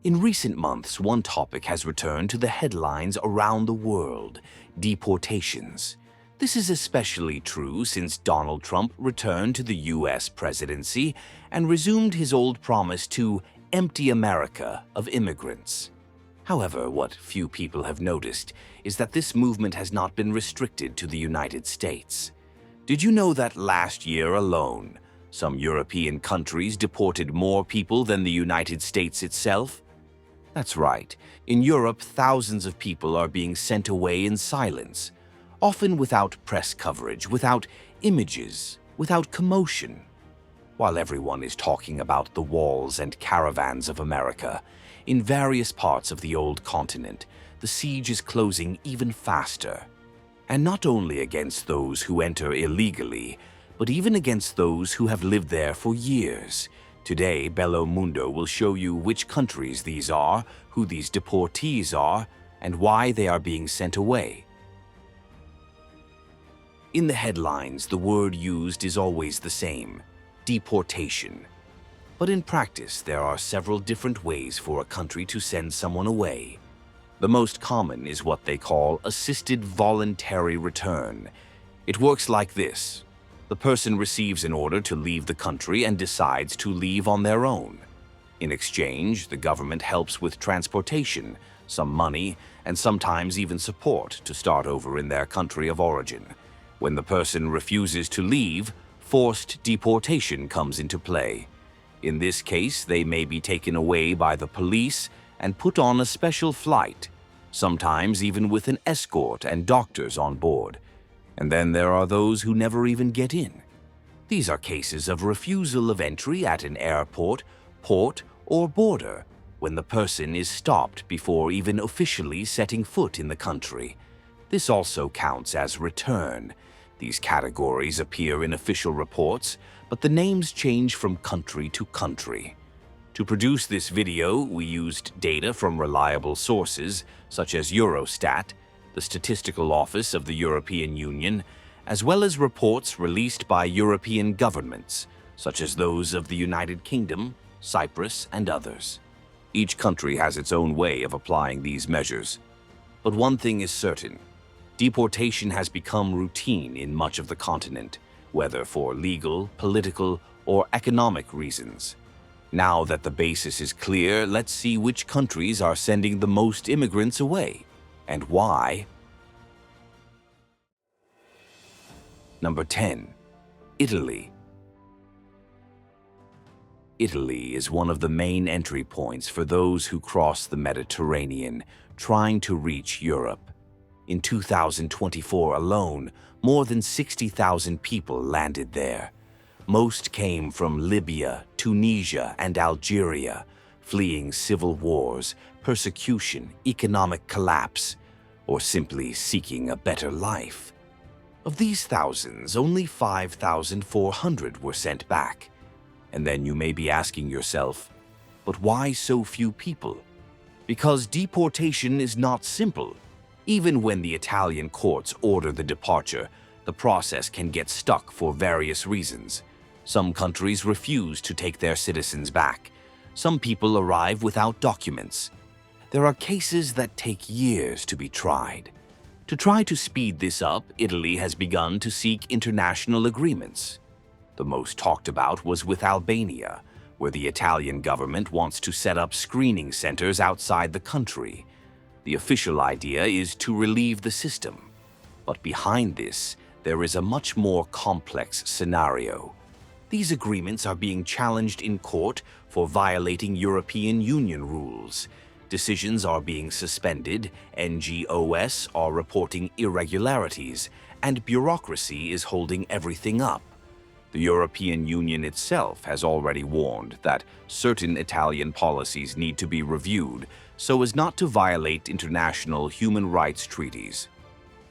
In recent months, one topic has returned to the headlines around the world: deportations. This is especially true since Donald Trump returned to the U.S. presidency and resumed his old promise to empty America of immigrants. However, what few people have noticed is that this movement has not been restricted to the United States. Did you know that last year alone, some European countries deported more people than the United States itself? That's right. In Europe, thousands of people are being sent away in silence, often without press coverage, without images, without commotion. While everyone is talking about the walls and caravans of America, in various parts of the old continent, the siege is closing even faster. And not only against those who enter illegally, but even against those who have lived there for years. Today, Bello Mundo will show you which countries these are, who these deportees are, and why they are being sent away. In the headlines, the word used is always the same: deportation. But in practice, there are several different ways for a country to send someone away. The most common is what they call assisted voluntary return. It works like this. The person receives an order to leave the country and decides to leave on their own. In exchange, the government helps with transportation, some money, and sometimes even support to start over in their country of origin. When the person refuses to leave, forced deportation comes into play. In this case, they may be taken away by the police and put on a special flight, sometimes even with an escort and doctors on board. And then there are those who never even get in. These are cases of refusal of entry at an airport, port, or border, when the person is stopped before even officially setting foot in the country. This also counts as return. These categories appear in official reports, but the names change from country to country. To produce this video, we used data from reliable sources such as Eurostat, the Statistical Office of the European Union, as well as reports released by European governments, such as those of the United Kingdom, Cyprus, and others. Each country has its own way of applying these measures. But one thing is certain: deportation has become routine in much of the continent, whether for legal, political, or economic reasons. Now that the basis is clear, let's see which countries are sending the most immigrants away, and why. Number 10. Italy. Italy is one of the main entry points for those who cross the Mediterranean, trying to reach Europe. In 2024 alone, more than 60,000 people landed there. Most came from Libya, Tunisia, and Algeria, fleeing civil wars, persecution, economic collapse, or simply seeking a better life. Of these thousands, only 5,400 were sent back. And then you may be asking yourself, but why so few people? Because deportation is not simple. Even when the Italian courts order the departure, the process can get stuck for various reasons. Some countries refuse to take their citizens back. Some people arrive without documents. There are cases that take years to be tried. To try to speed this up, Italy has begun to seek international agreements. The most talked about was with Albania, where the Italian government wants to set up screening centers outside the country. The official idea is to relieve the system. But behind this, there is a much more complex scenario. These agreements are being challenged in court for violating European Union rules. Decisions are being suspended, NGOs are reporting irregularities, and bureaucracy is holding everything up. The European Union itself has already warned that certain Italian policies need to be reviewed so as not to violate international human rights treaties.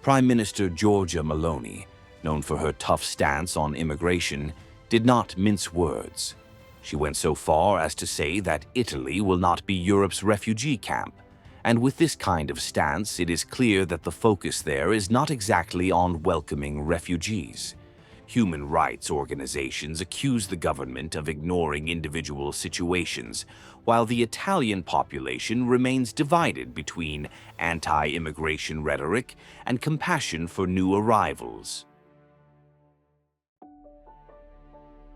Prime Minister Giorgia Meloni, known for her tough stance on immigration, did not mince words. She went so far as to say that Italy will not be Europe's refugee camp, and with this kind of stance, it is clear that the focus there is not exactly on welcoming refugees. Human rights organizations accuse the government of ignoring individual situations, while the Italian population remains divided between anti-immigration rhetoric and compassion for new arrivals.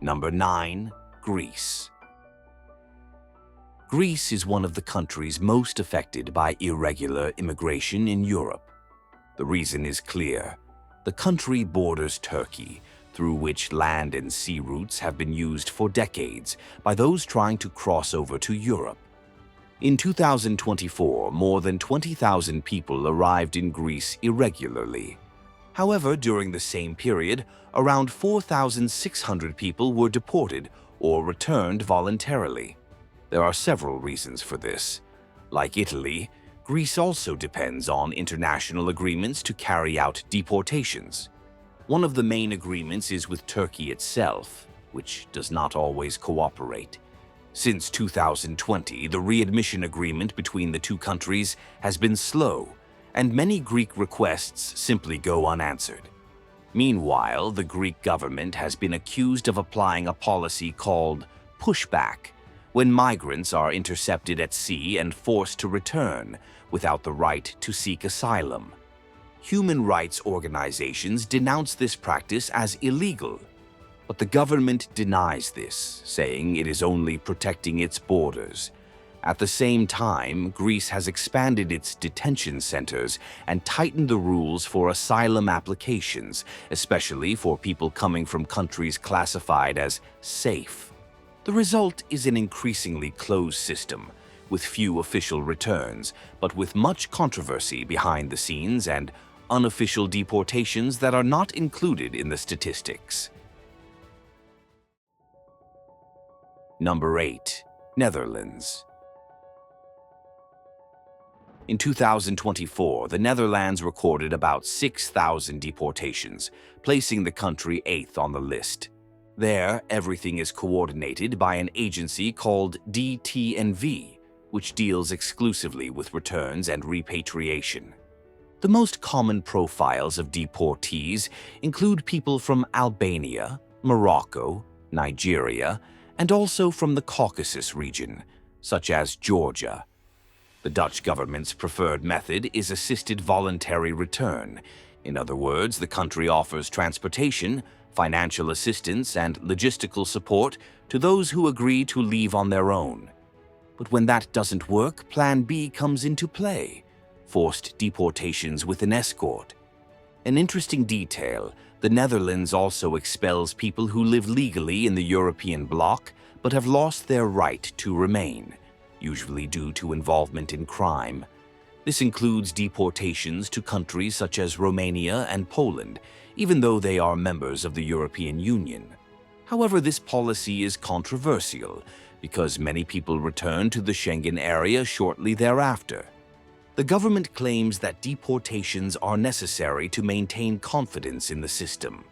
Number 9. Greece. Greece is one of the countries most affected by irregular immigration in Europe. The reason is clear. The country borders Turkey, through which land and sea routes have been used for decades by those trying to cross over to Europe. In 2024, more than 20,000 people arrived in Greece irregularly. However, during the same period, around 4,600 people were deported or returned voluntarily. There are several reasons for this. Like Italy, Greece also depends on international agreements to carry out deportations. One of the main agreements is with Turkey itself, which does not always cooperate. Since 2020, the readmission agreement between the two countries has been slow, and many Greek requests simply go unanswered. Meanwhile, the Greek government has been accused of applying a policy called pushback, when migrants are intercepted at sea and forced to return without the right to seek asylum. Human rights organizations denounce this practice as illegal, but the government denies this, saying it is only protecting its borders. At the same time, Greece has expanded its detention centers and tightened the rules for asylum applications, especially for people coming from countries classified as safe. The result is an increasingly closed system, with few official returns, but with much controversy behind the scenes and unofficial deportations that are not included in the statistics. Number 8. Netherlands. In 2024, the Netherlands recorded about 6,000 deportations, placing the country 8th on the list. There, everything is coordinated by an agency called DTNV, which deals exclusively with returns and repatriation. The most common profiles of deportees include people from Albania, Morocco, Nigeria, and also from the Caucasus region, such as Georgia. The Dutch government's preferred method is assisted voluntary return. In other words, the country offers transportation, financial assistance, and logistical support to those who agree to leave on their own. But when that doesn't work, Plan B comes into play: forced deportations with an escort. An interesting detail, the Netherlands also expels people who live legally in the European bloc but have lost their right to remain, usually due to involvement in crime. This includes deportations to countries such as Romania and Poland, even though they are members of the European Union. However, this policy is controversial because many people return to the Schengen area shortly thereafter. The government claims that deportations are necessary to maintain confidence in the system.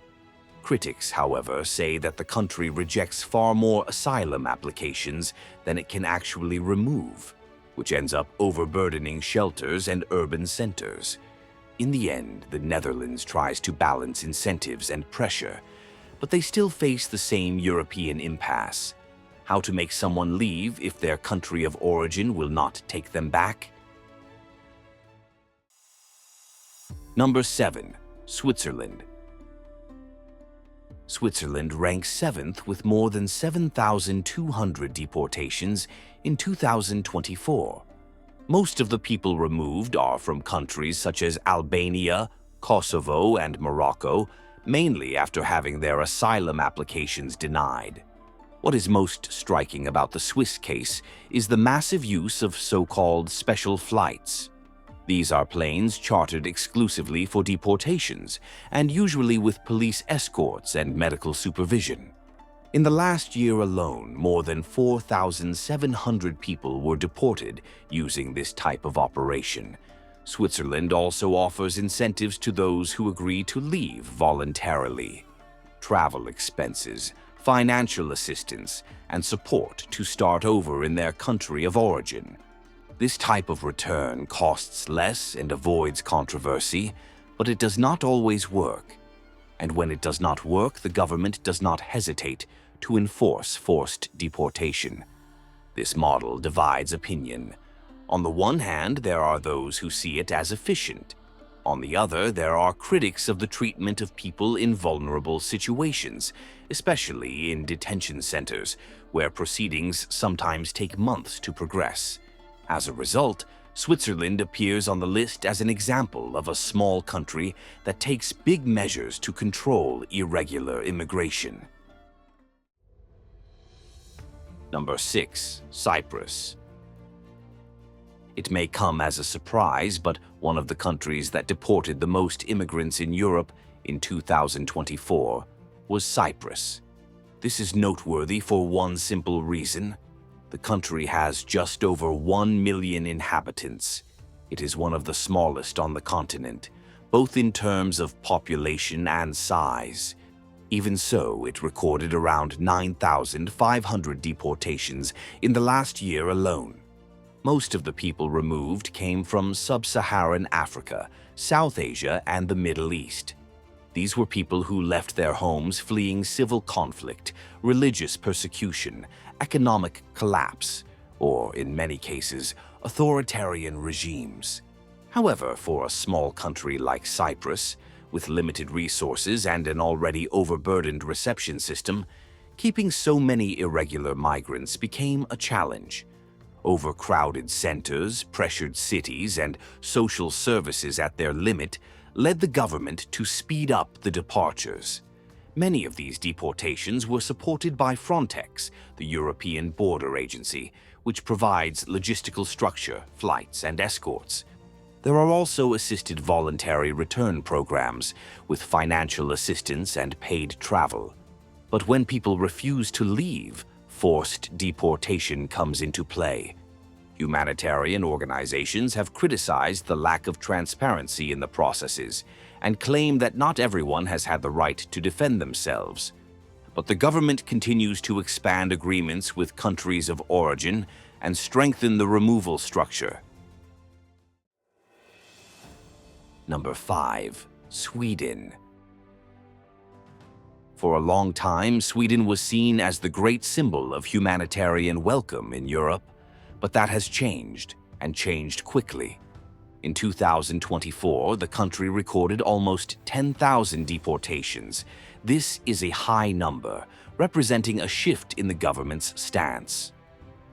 Critics, however, say that the country rejects far more asylum applications than it can actually remove, which ends up overburdening shelters and urban centers. In the end, the Netherlands tries to balance incentives and pressure, but they still face the same European impasse: how to make someone leave if their country of origin will not take them back. Number 7. Switzerland. Switzerland ranks 7th with more than 7,200 deportations in 2024. Most of the people removed are from countries such as Albania, Kosovo, and Morocco, mainly after having their asylum applications denied. What is most striking about the Swiss case is the massive use of so-called special flights. These are planes chartered exclusively for deportations, and usually with police escorts and medical supervision. In the last year alone, more than 4,700 people were deported using this type of operation. Switzerland also offers incentives to those who agree to leave voluntarily: travel expenses, financial assistance, and support to start over in their country of origin. This type of return costs less and avoids controversy, but it does not always work. And when it does not work, the government does not hesitate to enforce forced deportation. This model divides opinion. On the one hand, there are those who see it as efficient. On the other, there are critics of the treatment of people in vulnerable situations, especially in detention centers, where proceedings sometimes take months to progress. As a result, Switzerland appears on the list as an example of a small country that takes big measures to control irregular immigration. Number 6. Cyprus. It may come as a surprise, but one of the countries that deported the most immigrants in Europe in 2024 was Cyprus. This is noteworthy for one simple reason. The country has just over 1 million inhabitants. It is one of the smallest on the continent, both in terms of population and size. Even so, it recorded around 9,500 deportations in the last year alone. Most of the people removed came from sub-Saharan Africa, South Asia, and the Middle East. These were people who left their homes fleeing civil conflict, religious persecution, economic collapse, or, in many cases, authoritarian regimes. However, for a small country like Cyprus, with limited resources and an already overburdened reception system, keeping so many irregular migrants became a challenge. Overcrowded centers, pressured cities, and social services at their limit led the government to speed up the departures. Many of these deportations were supported by Frontex, the European Border Agency, which provides logistical structure, flights, and escorts. There are also assisted voluntary return programs with financial assistance and paid travel. But when people refuse to leave, forced deportation comes into play. Humanitarian organizations have criticized the lack of transparency in the processes and claim that not everyone has had the right to defend themselves. But the government continues to expand agreements with countries of origin and strengthen the removal structure. Number 5. Sweden. For a long time, Sweden was seen as the great symbol of humanitarian welcome in Europe, but that has changed, and changed quickly. In 2024, the country recorded almost 10,000 deportations. This is a high number, representing a shift in the government's stance.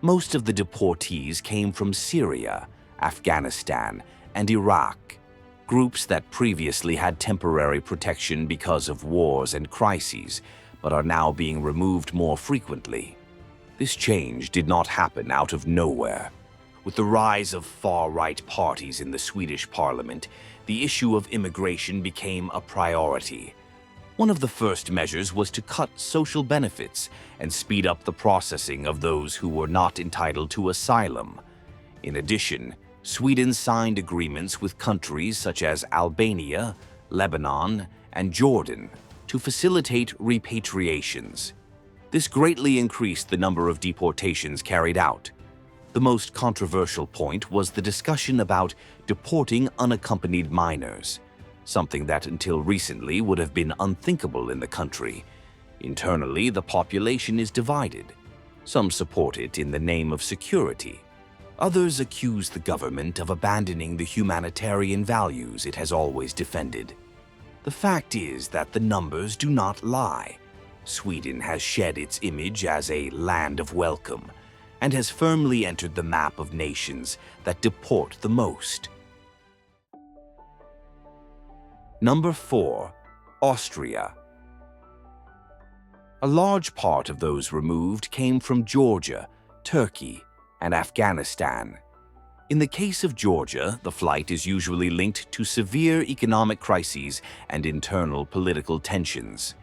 Most of the deportees came from Syria, Afghanistan, and Iraq, groups that previously had temporary protection because of wars and crises, but are now being removed more frequently. This change did not happen out of nowhere. With the rise of far-right parties in the Swedish parliament, the issue of immigration became a priority. One of the first measures was to cut social benefits and speed up the processing of those who were not entitled to asylum. In addition, Sweden signed agreements with countries such as Albania, Lebanon, and Jordan to facilitate repatriations. This greatly increased the number of deportations carried out. The most controversial point was the discussion about deporting unaccompanied minors, something that until recently would have been unthinkable in the country. Internally, the population is divided. Some support it in the name of security. Others accuse the government of abandoning the humanitarian values it has always defended. The fact is that the numbers do not lie. Sweden has shed its image as a land of welcome and has firmly entered the map of nations that deport the most. Number 4. Austria. A large part of those removed came from Georgia, Turkey, and Afghanistan. In the case of Georgia, the flight is usually linked to severe economic crises and internal political tensions.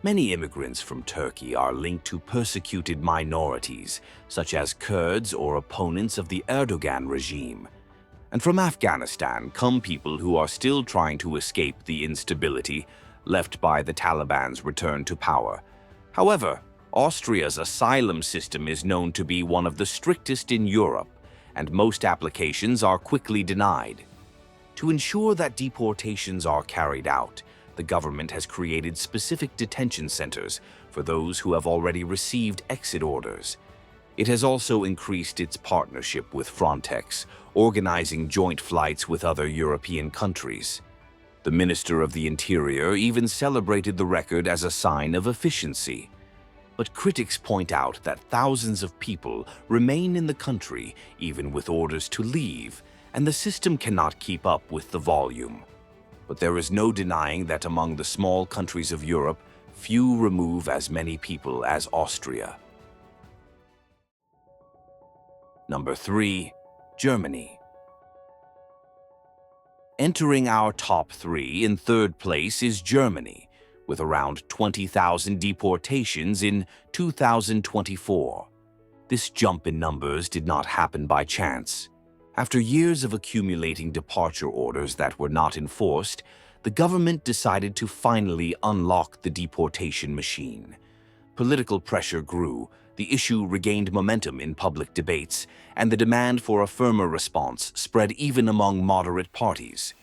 Many immigrants from Turkey are linked to persecuted minorities, such as Kurds or opponents of the Erdogan regime. And from Afghanistan come people who are still trying to escape the instability left by the Taliban's return to power. However, Austria's asylum system is known to be one of the strictest in Europe, and most applications are quickly denied. To ensure that deportations are carried out, the government has created specific detention centers for those who have already received exit orders. It has also increased its partnership with Frontex, organizing joint flights with other European countries. The Minister of the Interior even celebrated the record as a sign of efficiency. But critics point out that thousands of people remain in the country even with orders to leave, and the system cannot keep up with the volume. But there is no denying that among the small countries of Europe, few remove as many people as Austria. Number 3. Germany. Entering our top 3, in third place is Germany, with around 20,000 deportations in 2024. This jump in numbers did not happen by chance. After years of accumulating departure orders that were not enforced, the government decided to finally unlock the deportation machine. Political pressure grew, the issue regained momentum in public debates, and the demand for a firmer response spread even among moderate parties.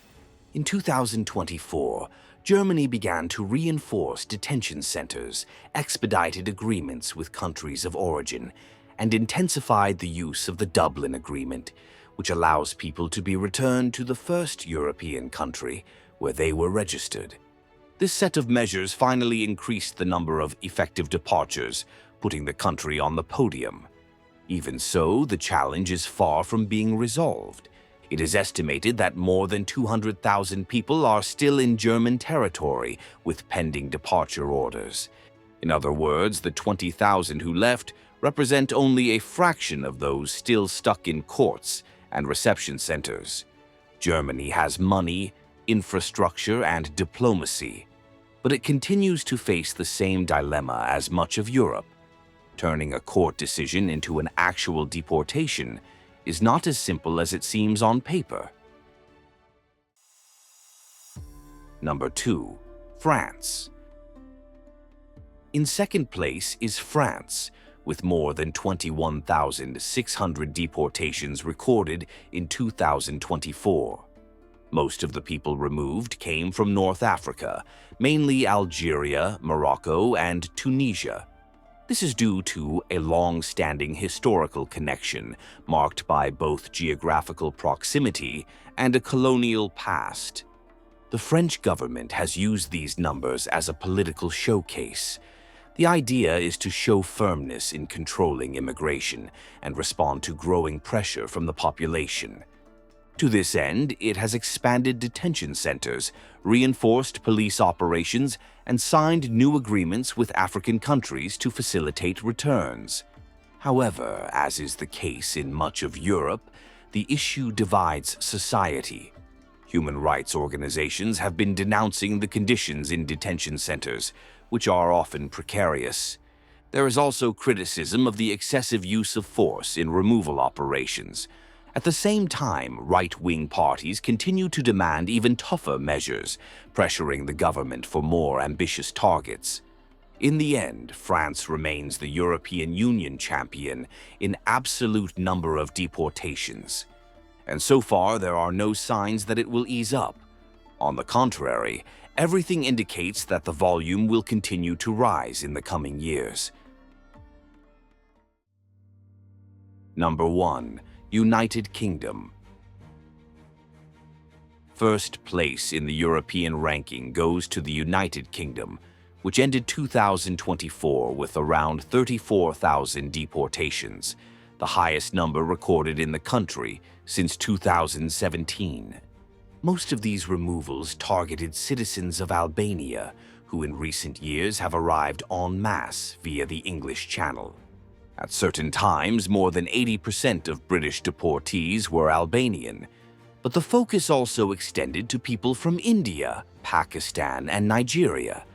In 2024, Germany began to reinforce detention centers, expedited agreements with countries of origin, and intensified the use of the Dublin Agreement, which allows people to be returned to the first European country where they were registered. This set of measures finally increased the number of effective departures, putting the country on the podium. Even so, the challenge is far from being resolved. It is estimated that more than 200,000 people are still in German territory with pending departure orders. In other words, the 20,000 who left represent only a fraction of those still stuck in courts and reception centers. Germany has money, infrastructure, and diplomacy, but it continues to face the same dilemma as much of Europe. Turning a court decision into an actual deportation is not as simple as it seems on paper. Number 2. France. In second place is France, with more than 21,600 deportations recorded in 2024. Most of the people removed came from North Africa, mainly Algeria, Morocco, and Tunisia. This is due to a long-standing historical connection marked by both geographical proximity and a colonial past. The French government has used these numbers as a political showcase. The idea is to show firmness in controlling immigration and respond to growing pressure from the population. To this end, it has expanded detention centers, reinforced police operations, and signed new agreements with African countries to facilitate returns. However, as is the case in much of Europe, the issue divides society. Human rights organizations have been denouncing the conditions in detention centers, which are often precarious. There is also criticism of the excessive use of force in removal operations. At the same time, right-wing parties continue to demand even tougher measures, pressuring the government for more ambitious targets. In the end, France remains the European Union champion in absolute number of deportations. And so far, there are no signs that it will ease up. On the contrary, everything indicates that the volume will continue to rise in the coming years. Number 1. United Kingdom. First place in the European ranking goes to the United Kingdom, which ended 2024 with around 34,000 deportations, the highest number recorded in the country since 2017. Most of these removals targeted citizens of Albania, who in recent years have arrived en masse via the English Channel. At certain times, more than 80% of British deportees were Albanian, but the focus also extended to people from India, Pakistan, and Nigeria.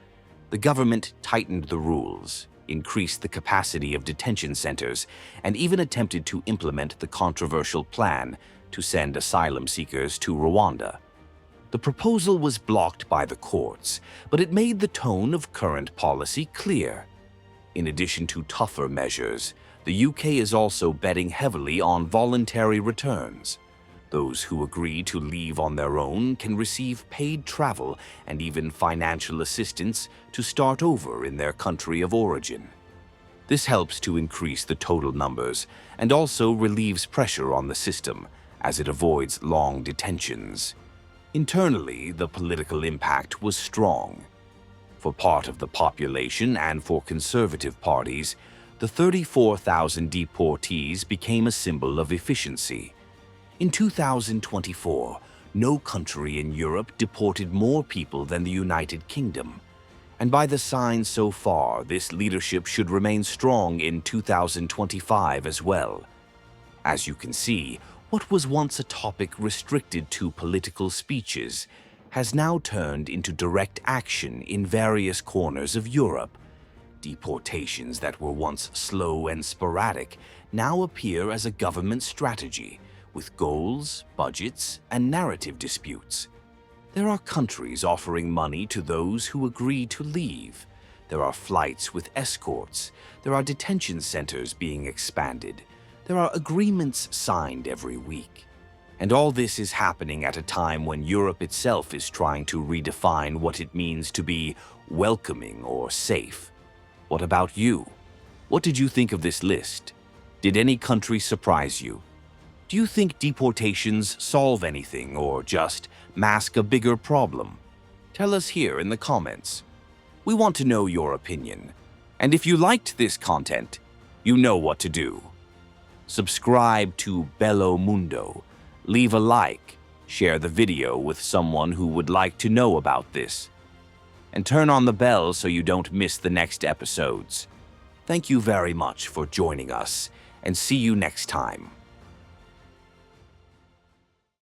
The government tightened the rules, increased the capacity of detention centers, and even attempted to implement the controversial plan to send asylum seekers to Rwanda. The proposal was blocked by the courts, but it made the tone of current policy clear. In addition to tougher measures, the UK is also betting heavily on voluntary returns. Those who agree to leave on their own can receive paid travel and even financial assistance to start over in their country of origin. This helps to increase the total numbers and also relieves pressure on the system as it avoids long detentions. Internally, the political impact was strong. For part of the population and for conservative parties, the 34,000 deportees became a symbol of efficiency. In 2024, no country in Europe deported more people than the United Kingdom. And by the signs so far, this leadership should remain strong in 2025 as well. As you can see, what was once a topic restricted to political speeches has now turned into direct action in various corners of Europe. Deportations that were once slow and sporadic now appear as a government strategy, with goals, budgets, and narrative disputes. There are countries offering money to those who agree to leave. There are flights with escorts. There are detention centers being expanded. There are agreements signed every week. And all this is happening at a time when Europe itself is trying to redefine what it means to be welcoming or safe. What about you? What did you think of this list? Did any country surprise you? Do you think deportations solve anything or just mask a bigger problem? Tell us here in the comments. We want to know your opinion. And if you liked this content, you know what to do. Subscribe to Bello Mundo, leave a like, share the video with someone who would like to know about this, and turn on the bell so you don't miss the next episodes. Thank you very much for joining us, and see you next time.